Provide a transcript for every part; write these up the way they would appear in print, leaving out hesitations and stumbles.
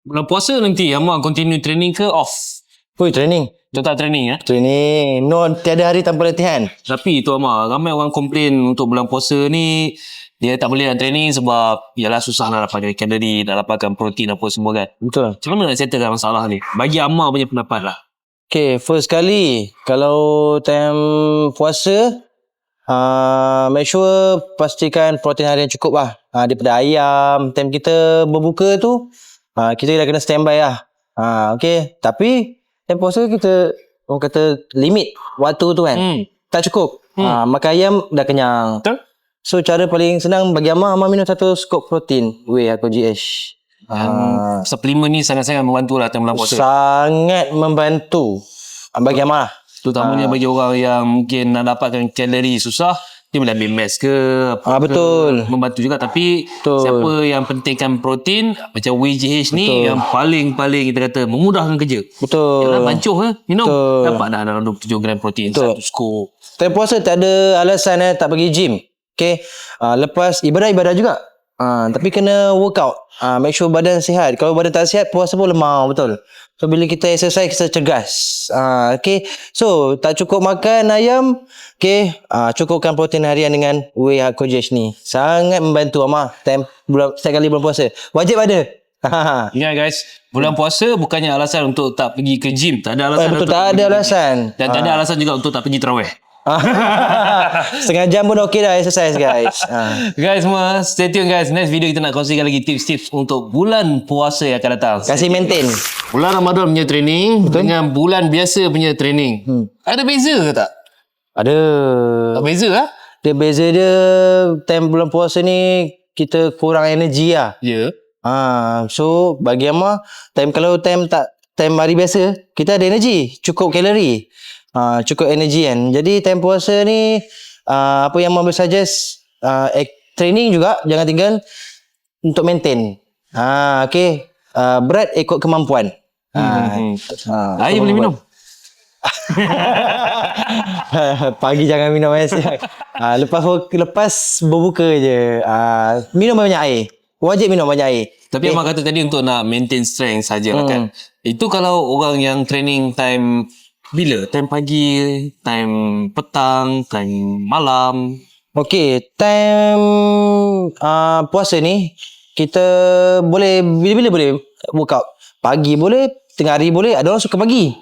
Bulan puasa nanti Amar continue training ke off? Training. Tetap training Training. No, tiada hari tanpa latihan. Tapi tu Amar, ramai orang komplain untuk bulan puasa ni dia tak boleh nak training sebab yalah susah nak dapatkan kalori, nak dapatkan protein apa semua kan. Betul. Macam mana nak settlekan masalah ni? Bagi Amar punya pendapat lah. Okay, first kali kalau time puasa, make sure pastikan protein harian cukup lah. Daripada ayam, time kita berbuka tu, kita dah kena standby lah. Okay, tapi time puasa kita, orang kata limit waktu tu kan. Tak cukup. Makan ayam dah kenyang. Betul? So, cara paling senang bagi Amar minum 1 skop protein. Whey atau GH. Suplemen ni sangat-sangat membantu lah time bulan puasa. Sangat membantu bagi Amar. Terutamanya bagi orang yang mungkin nak dapatkan kalori susah, dia boleh ambil mass ke apa betul. membantu juga. Tapi siapa yang pentingkan protein macam WGH ni yang paling kita kata memudahkan kerja. Betul. Yalah bancuh minum dapat dah dalam 27 gram protein satu skop. Time puasa tak ada alasan tak pergi gym. Okay. Lepas ibadah juga. Tapi kena workout. Make sure badan sihat. Kalau badan tak sihat, puasa pun lemah. Betul. So, bila kita exercise, kita cergas. Okay. So, tak cukup makan ayam. Okay. Cukupkan protein harian dengan whey GH ni. Sangat membantu Amar. Setiap kali bulan puasa. Wajib ada. Ingat guys, bulan puasa bukannya alasan untuk tak pergi ke gym. Tak ada alasan. Betul, tak ada alasan. Dan tak ada alasan juga untuk tak pergi tarawih. Setengah jam pun okey dah exercise guys. Guys semua, stay tune guys. Next video kita nak kongsikan lagi tips-tips untuk bulan puasa yang akan datang. Kasih maintain. Bulan Ramadan punya training dengan bulan biasa punya training. Ada beza ke tak? Ada. Tak beza lah. Dia beza dia time bulan puasa ni kita kurang energi lah. Ya. So bagi Amar kalau time hari biasa kita ada energi, cukup kalori. Cukup energi kan. Jadi time puasa ni apa yang Amar boleh suggest, training juga jangan tinggal untuk maintain. Okay. Berat ikut kemampuan. Air boleh minum. Pagi jangan minum air. Lepas berbuka je. Minum banyak air. Wajib minum banyak air. Tapi Amar kata tadi untuk nak maintain strength sajalah kan. Itu kalau orang yang training time bila? Time pagi, time petang, time malam. Okay, time puasa ni kita boleh bila-bila boleh workout. Pagi boleh, tengah hari boleh. Ada orang suka pagi.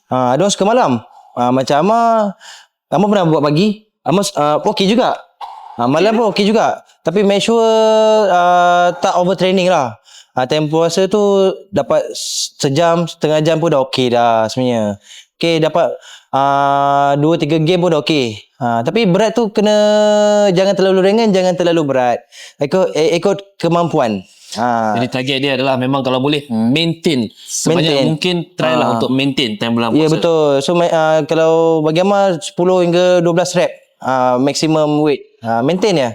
Ada orang suka malam. Macam Amar pernah buat pagi. Amar okey juga. Malam pun okey juga. Tapi make sure tak overtraining lah. Time puasa tu dapat sejam, setengah jam pun dah okey dah sebenarnya. Okay, dapat 2-3 game pun dah okey. Tapi berat tu jangan terlalu ringan, jangan terlalu berat. Ikut kemampuan. Jadi target dia adalah memang kalau boleh maintain sebanyak mungkin, try lah untuk maintain time bulan puasa. Ya betul. So kalau bagi Amar 10 hingga 12 rep maximum weight. Maintain ya.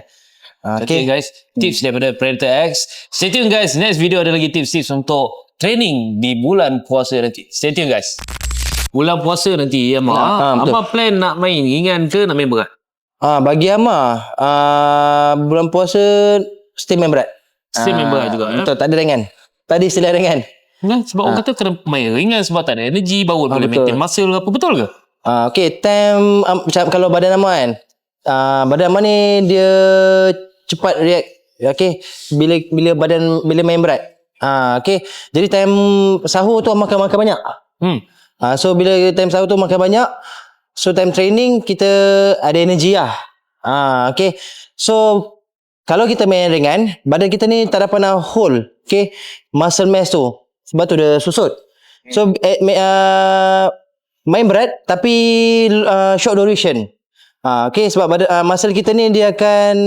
Okay guys, tips daripada Predator X. Stay tune guys, next video ada lagi tips-tips untuk training di bulan puasa nanti. Stay tune guys. Bulan puasa nanti Amar, Amar plan nak main ringan ke nak main berat? Bagi Amar bulan puasa still main berat. Still main berat juga. Betul, tak ada ringan. Tak ada istilah ringan. Sebab orang kata kena main ringan sebab tak ada energi, baru boleh maintain muscle ke apa. Betul ke? Okay, time macam kalau badan Amar kan, badan Amar ni dia cepat react. Okay, bila main berat. Okay, jadi time sahur tu Amar akan makan banyak. So bila time sahur tu makan banyak, so time training kita ada energi lah. Okay, so kalau kita main ringan, badan kita ni tak dapat nak hold muscle mass tu, sebab tu dia susut. So main berat tapi short duration. Okay, sebab muscle kita ni dia akan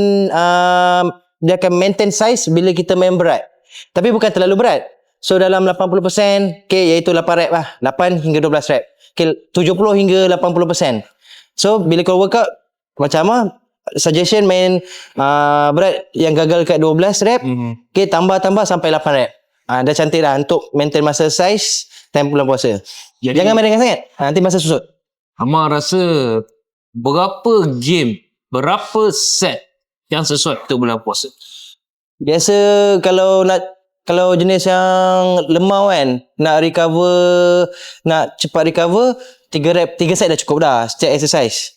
maintain size bila kita main berat, tapi bukan terlalu berat. So dalam 80%, iaitu 8 rep lah. 8 hingga 12 rep. 70 hingga 80%. So bila kau workout macam Amar, suggestion main berat yang gagal kat 12 rep. Tambah sampai 8 rep. Dah cantik dah untuk maintain muscle size time bulan puasa. Jangan main ringan sangat. Nanti masa susut. Amar rasa berapa set yang sesuai untuk bulan puasa? Biasa kalau nak kalau jenis yang lemau kan, nak recover, nak cepat recover, 3 set dah cukup dah setiap exercise.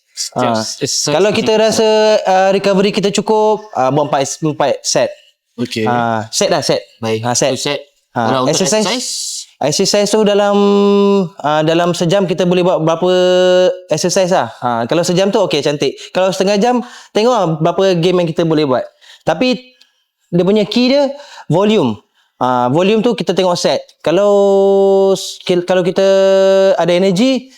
Kalau kita rasa recovery kita cukup, buat 4 set. Okay. Set dah, set. Baik. Set. Set. Ha, Untuk exercise tu dalam sejam kita boleh buat berapa exercise lah. Kalau sejam tu okey, cantik. Kalau setengah jam, tengok lah berapa game yang kita boleh buat. Tapi dia punya key dia volume. Volume tu kita tengok set. Kalau kita ada energy,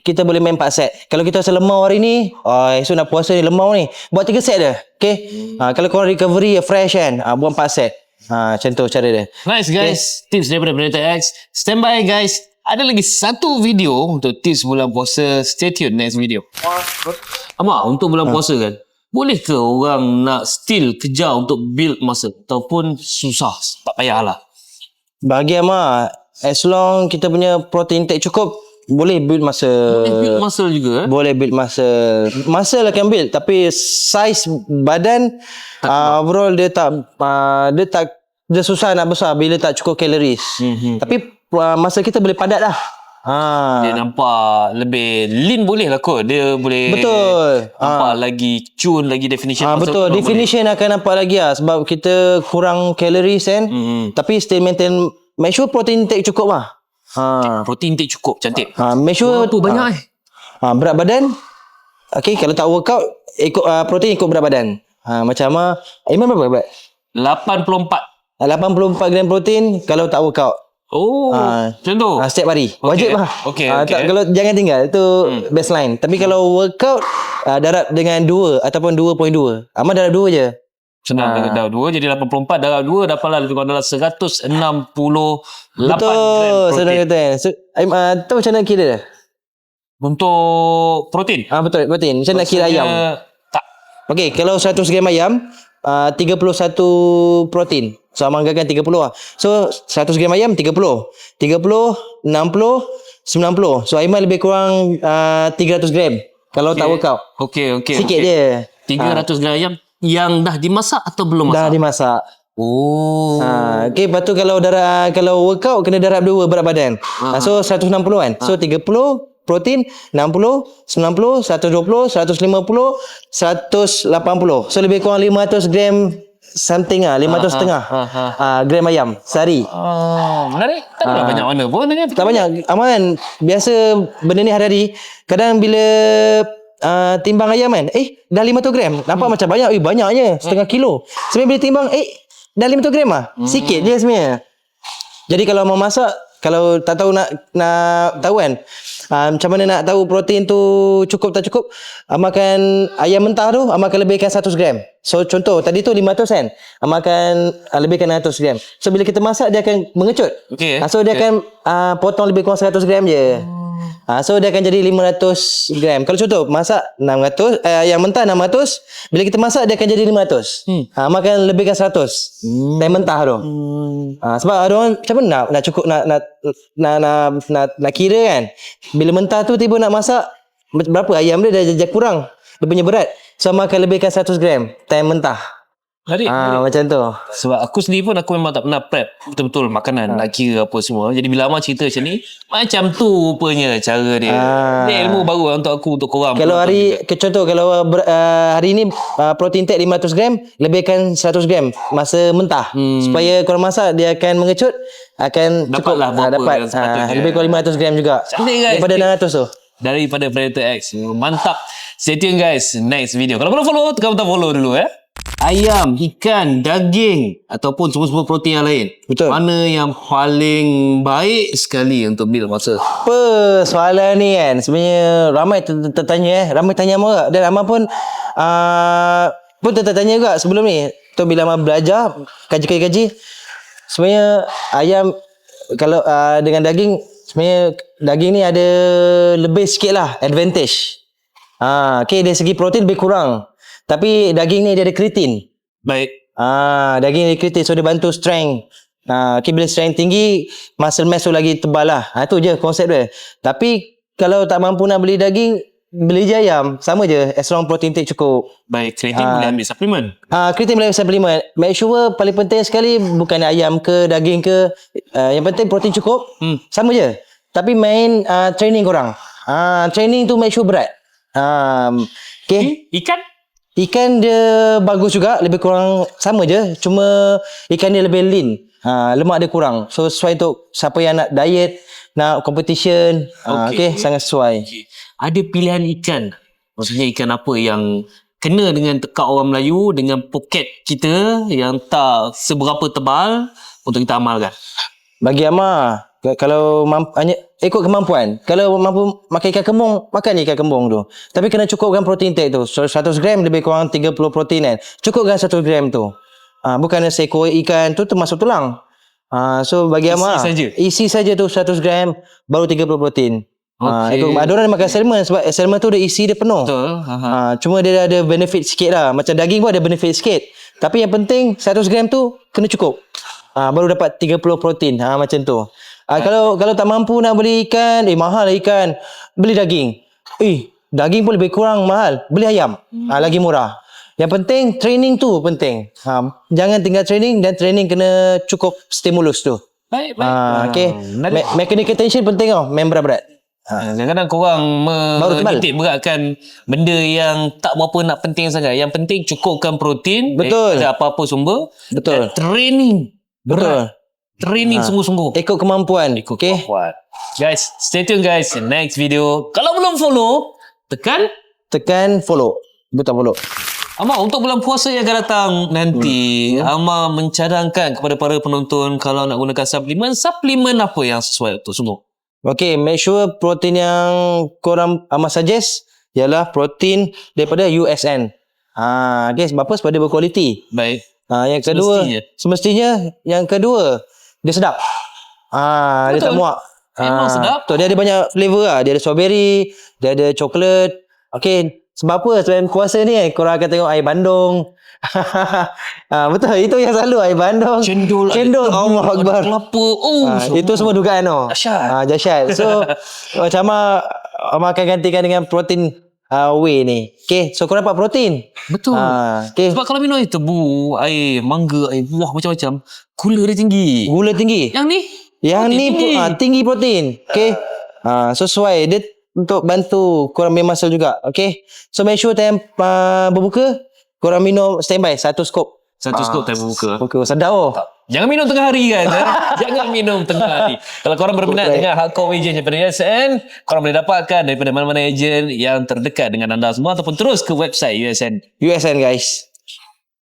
kita boleh main 4 set. Kalau kita rasa lemau hari ni, esok nak puasa ni lemau ni, buat 3 set je. Okay. Kalau korang recovery fresh kan, buat 4 set. Macam tu cara dia. Nice guys, tips daripada Predator X. Stand by guys, ada lagi satu video untuk tips bulan puasa. Stay tune next video. Amak, untuk bulan puasa kan, boleh ke orang nak still kejar untuk build muscle ataupun susah, tak payahlah? Bagi Amak, as long kita punya protein intake cukup, boleh build muscle. Boleh build muscle juga Boleh build muscle. Muscle akan build, tapi size badan overall dia susah nak besar bila tak cukup calories. Tapi muscle kita boleh padat dah. Dia nampak lebih lean boleh lah kot. Dia boleh betul. Nampak lagi cun, lagi definition. Betul. Definition boleh. Akan nampak lagi lah. Sebab kita kurang calories kan. Tapi still maintain. Make sure protein intake cukup lah. Protein intake cukup, cantik. Make sure tu banyak berat badan. Okay, kalau tak workout, ikut protein ikut berat badan. Macam Iman berapa berat? 84 gram protein kalau tak workout. Macam tu. Setiap hari. Wajib lah. Okay. Kalau jangan tinggal. Itu baseline. Tapi kalau workout, darab dengan 2 ataupun 2.2. Amal darab 2 je. Senang. Darab 2 jadi 84. Darab 2 dapatlah lebih kurang dalam 168 betul. Senang kata. So, tahu macam mana kira? Untuk protein? Betul. Protein. Macam nak kira ayam? Tak. Okay. Kalau 100 gram ayam, 31 protein. So Amal anggarkan 30 lah. So 100 gram ayam 30, 60, 90, 90. So Aiman lebih kurang 300 gram kalau tak workout. Okay. Sikit je. 300 gram ayam yang dah dimasak atau belum masak? Dah dimasak. Okay, lepas tu kalau workout kena darab 2 berat badan. So 160 kan. So 30 protein, 60, 90, 120, 150, 180. So lebih kurang 500 gram something 500 setengah gram ayam sehari. Menarik. Tak banyak mana pun. Tak banyak. Aman, biasa benda ni hari-hari. Kadang bila timbang ayam kan, dah 500 gram. Nampak macam banyak. Banyaknya. Setengah kilo. Sebenarnya bila timbang, dah 500 gram lah. Sikit je sebenarnya. Jadi kalau mau masak, kalau tak tahu nak tahu kan, macam mana nak tahu protein tu cukup tak cukup, makan ayam mentah tu, akan lebihkan 100 gram. So contoh tadi tu 500 kan, makan lebihkan 100 gram. So bila kita masak dia akan mengecut. So dia akan potong lebih kurang 100 gram je. So dia akan jadi 500 gram. Kalau contoh masak 600, yang mentah 600, bila kita masak dia akan jadi 500. Makan lebihkan 100. Yang mentah tu. Sebab ada orang macam mana nak cukup nak kira kan. Bila mentah tu tiba nak masak, berapa ayam dia dah kurang. Dia punya berat. So makan lebihkan 100 gram time mentah. Menarik. Macam tu. Sebab aku sendiri pun aku memang tak pernah prep betul-betul makanan, nak kira apa semua. Jadi bila Amal cerita macam ni, macam tu rupanya cara dia. Ni ilmu baru untuk aku, untuk korang. Kalau contoh kalau hari ni protein intake 500 gram, lebihkan 100 gram masa mentah. Supaya korang masak dia akan mengecut, akan dapatlah dapat lebih kurang 500 gram juga. Cantik guys. Daripada 600 tu. Daripada Predator X. Mantap. Stay tune guys, next video. Kalau belum follow, tekan butang follow dulu Ayam, ikan, daging ataupun semua protein yang lain. Betul. Mana yang paling baik sekali untuk build muscle? Apa soalan ni kan? Sebenarnya ramai tertanya ramai tanya Amal dan Amal pun tertanya juga sebelum ni. Tu bila Amal belajar kaji. Sebenarnya ayam kalau dengan daging, sebenarnya daging ni ada lebih sikit lah advantage. Okay, dari segi protein lebih kurang. Tapi daging ni dia ada kreatin. Baik. Daging ni kreatin, so dia bantu strength. Okay, bila strength tinggi, muscle mass tu lagi tebal lah. Tu je konsep dia. Tapi kalau tak mampu nak beli daging, beli je ayam. Sama je. As long protein intake cukup. Baik, kreatin boleh ambil suplemen. Kreatin boleh supplement. Make sure paling penting sekali bukan ayam ke daging ke. Yang penting protein cukup. Sama je. Tapi main training korang. Training tu make sure berat. Okay. Ikan? Ikan dia bagus juga. Lebih kurang sama je. Cuma ikan dia lebih lean. Lemak dia kurang. So sesuai untuk siapa yang nak diet, nak competition. Okay. Sangat sesuai. Okay. Ada pilihan ikan. Maksudnya ikan apa yang kena dengan tekak orang Melayu, dengan poket kita yang tak seberapa tebal untuk kita amalkan. Bagi Amar, kalau hanya ikut kemampuan. Kalau mampu makan ikan kembung, makan je ikan kembung tu. Tapi kena cukupkan protein intake tu. So 100 gram lebih kurang 30 protein kan. Cukupkan 100 gram tu. Bukan seekor ikan tu termasuk tulang. So bagi Amar, isi saja tu 100 gram baru 30 protein. Ada orang makan salmon sebab salmon tu dia isi dia penuh. Betul. Cuma dia ada benefit sikit lah. Macam daging pun ada benefit sikit. Tapi yang penting 100 gram tu kena cukup. Baru dapat 30 protein. Macam tu. Kalau tak mampu nak beli ikan, mahal lah ikan. Beli daging. Daging pun lebih kurang mahal. Beli ayam. Lagi murah. Yang penting training tu penting. Jangan tinggal training, dan training kena cukup stimulus tu. Baik. Okay. Mechanical tension penting tau. Main berat-berat. Kadang-kadang korang menitik beratkan benda yang tak berapa nak penting sangat. Yang penting cukupkan protein. Betul. Ada apa-apa sumber. Betul. Training. Betul. Training sungguh-sungguh. Ikut kemampuan. Okay. Guys, stay tune guys. Next video. Kalau belum follow, tekan follow. Betul follow. Amar, untuk bulan puasa yang akan datang nanti, Amar mencadangkan kepada para penonton kalau nak gunakan suplemen apa yang sesuai untuk sungguh. Okay, make sure protein yang korang Amar suggest ialah protein daripada USN. Okay, sebab apa? Sebab dia berkualiti. Baik. Yang kedua, semestinya yang kedua, dia sedap. Dia tak muak. Memang sedap. Betul, dia ada banyak flavor lah. Dia ada strawberry, dia ada coklat. Okay, sebab apa? Sebab puasa ni korang akan tengok air bandung. Betul, itu yang selalu air bandung. Cendol. Allah Akbar. Kelapa. Itu semua dugaan tau. Dahsyat. So macam Amar akan gantikan dengan protein whey ni. Okay, so korang dapat protein. Betul. Okay. Sebab kalau minum air tebu, air mangga, air buah macam-macam, gula dia tinggi. Yang ni tinggi protein. Okay. Sesuai. Dia untuk bantu korang main muscle juga. Okay. So make sure time berbuka, korang minum standby 1 skop. 1 skop time berbuka. Sedap Jangan minum tengah hari kan. Jangan minum tengah hari. Kalau korang berminat dengan hardcore agent daripada USN, korang boleh dapatkan daripada mana-mana agent yang terdekat dengan anda semua, ataupun terus ke website USN. USN guys.